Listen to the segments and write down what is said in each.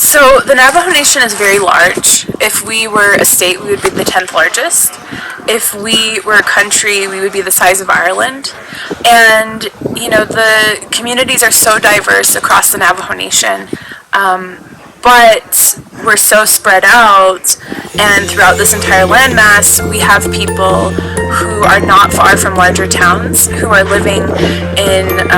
So the Navajo Nation is very large. If we were a state, we would be the 10th largest. If we were a country, we would be the size of Ireland. And, the communities are so diverse across the Navajo Nation. But we're so spread out, and throughout this entire landmass, we have people who are not far from larger towns, who are living in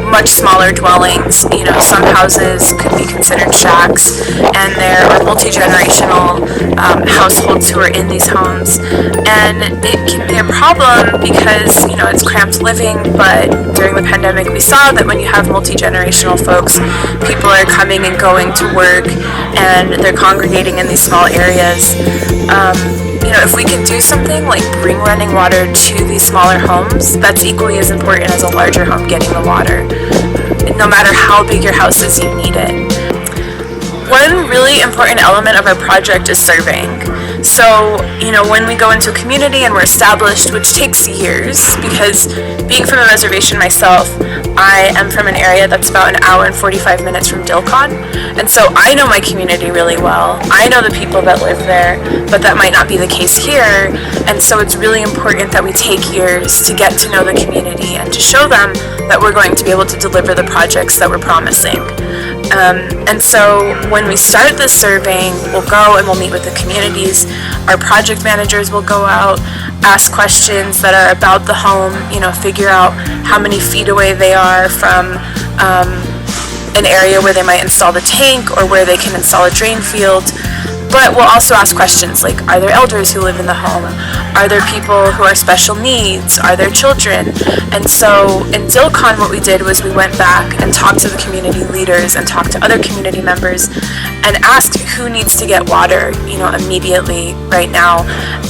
much smaller dwellings. Some houses could be considered shacks, and there are multi-generational households who are in these homes. And it can be a problem because, it's cramped living, but during the pandemic we saw that when you have multi-generational folks, people are coming and going to work, and they're congregating in these small areas. If we can do something like bring running water to these smaller homes, that's equally as important as a larger home getting the water. No matter how big your house is, you need it. One really important element of our project is surveying. So, when we go into a community and we're established, which takes years, because being from a reservation myself, I am from an area that's about an hour and 45 minutes from Dilcon, and so I know my community really well. I know the people that live there, but that might not be the case here, and so it's really important that we take years to get to know the community and to show them that we're going to be able to deliver the projects that we're promising. And so when we start the surveying, we'll go and we'll meet with the communities. Our project managers will go out, ask questions that are about the home, figure out how many feet away they are from an area where they might install the tank or where they can install a drain field. But we'll also ask questions like, are there elders who live in the home? Are there people who are special needs? Are there children? And so in Dilcon, what we did was we went back and talked to the community leaders and talked to other community members and asked who needs to get water, immediately right now.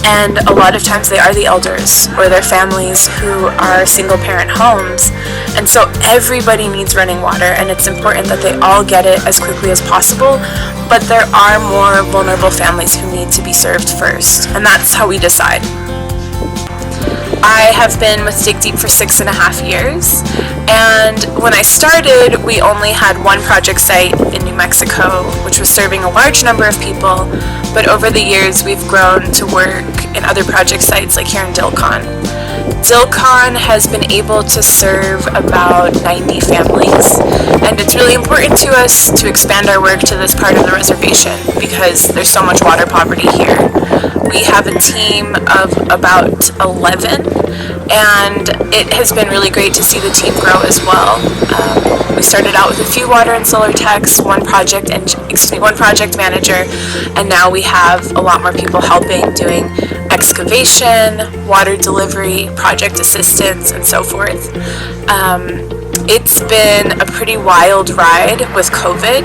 And a lot of times they are the elders or their families who are single parent homes. And so everybody needs running water, and it's important that they all get it as quickly as possible. But there are more vulnerable families who need to be served first, and that's how we decide. I have been with DigDeep for 6.5 years, and when I started, we only had one project site in New Mexico, which was serving a large number of people, but over the years we've grown to work in other project sites like here in Dilcon. Dilcon has been able to serve about 90 families, and it's really important to us to expand our work to this part of the reservation because there's so much water poverty here. We have a team of about 11, and it has been really great to see the team grow as well. We started out with a few water and solar techs, one project manager, and now we have a lot more people helping, doing excavation, water delivery, project assistance, and so forth. It's been a pretty wild ride with COVID,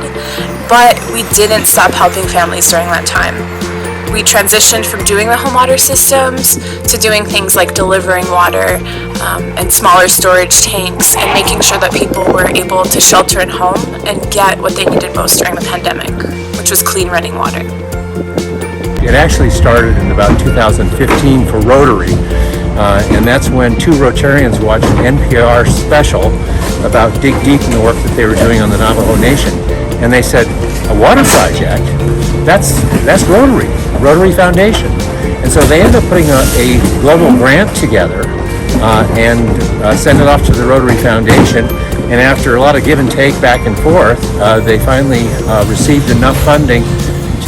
but we didn't stop helping families during that time. We transitioned from doing the home water systems to doing things like delivering water and smaller storage tanks and making sure that people were able to shelter at home and get what they needed most during the pandemic, which was clean running water. It actually started in about 2015 for Rotary, and that's when two Rotarians watched an NPR special about DigDeep and the work that they were doing on the Navajo Nation. And they said, a water project? That's Rotary Foundation. And so they ended up putting a global grant together and sent it off to the Rotary Foundation. And after a lot of give and take back and forth, they finally received enough funding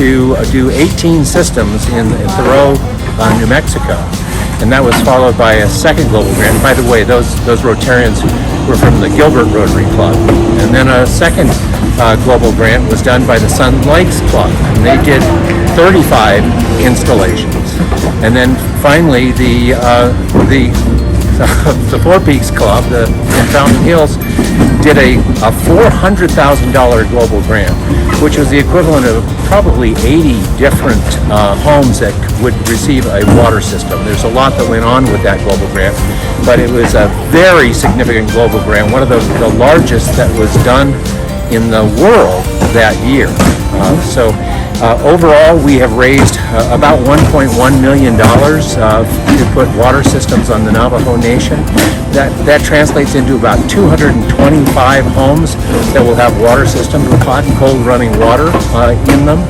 to do 18 systems in Thoreau, New Mexico. And that was followed by a second global grant. By the way, those Rotarians were from the Gilbert Rotary Club. And then a second global grant was done by the Lakes Club, and they did 35 installations. And then finally the Four Peaks Club in Fountain Hills did a $400,000 global grant, which was the equivalent of probably 80 different homes that would receive a water system. There's a lot that went on with that global grant, but it was a very significant global grant, one of the largest that was done in the world that year. So Overall, we have raised about $1.1 million to put water systems on the Navajo Nation. That translates into about 225 homes that will have water systems with hot and cold running water in them.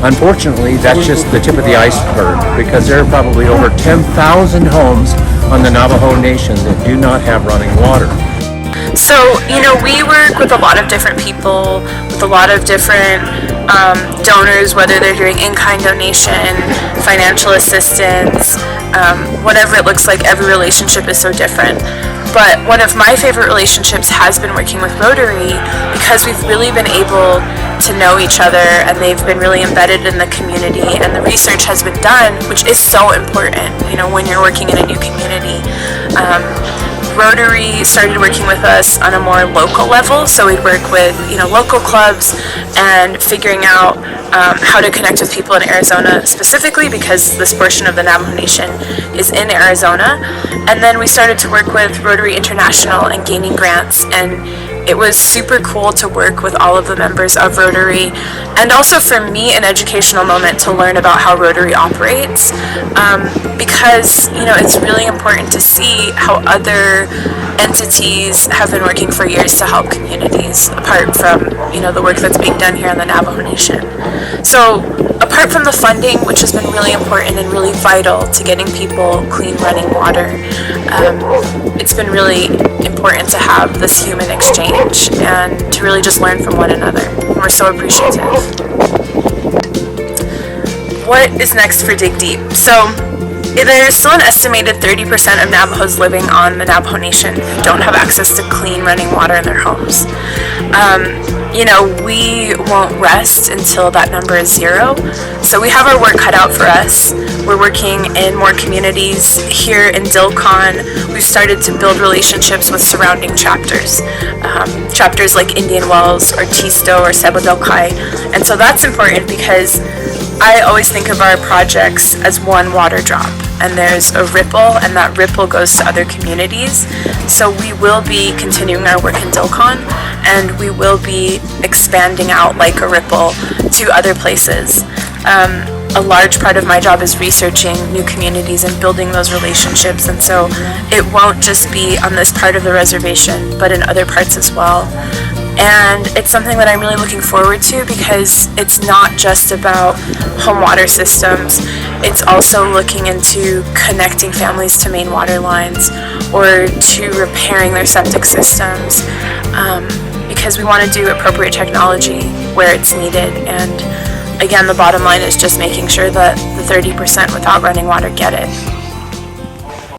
Unfortunately, that's just the tip of the iceberg, because there are probably over 10,000 homes on the Navajo Nation that do not have running water. So, we work with a lot of different people, with a lot of different donors, whether they're doing in-kind donation, financial assistance, whatever it looks like. Every relationship is so different. But one of my favorite relationships has been working with Rotary, because we've really been able to know each other, and they've been really embedded in the community, and the research has been done, which is so important, when you're working in a new community. Rotary started working with us on a more local level, so we'd work with local clubs and figuring out how to connect with people in Arizona specifically, because this portion of the Navajo Nation is in Arizona. And then we started to work with Rotary International and gaining grants, and it was super cool to work with all of the members of Rotary, and also for me an educational moment to learn about how Rotary operates, because it's really important to see how other entities have been working for years to help communities, apart from the work that's being done here in the Navajo Nation. So apart from the funding, which has been really important and really vital to getting people clean running water, it's been really important to have this human exchange and to really just learn from one another. We're so appreciative. What is next for DigDeep? So there's still an estimated 30% of Navajos living on the Navajo Nation who don't have access to clean running water in their homes. We won't rest until that number is zero. So we have our work cut out for us. We're working in more communities. Here in Dilcon, we've started to build relationships with surrounding chapters. Chapters like Indian Wells or Tisto or Sebodilkai. And so that's important, because I always think of our projects as one water drop, and there's a ripple, and that ripple goes to other communities. So we will be continuing our work in Dilcon, and we will be expanding out like a ripple to other places. A large part of my job is researching new communities and building those relationships, and so it won't just be on this part of the reservation, but in other parts as well. And it's something that I'm really looking forward to, because it's not just about home water systems. It's also looking into connecting families to main water lines, or to repairing their septic systems, because we want to do appropriate technology where it's needed. And again, the bottom line is just making sure that the 30% without running water get it.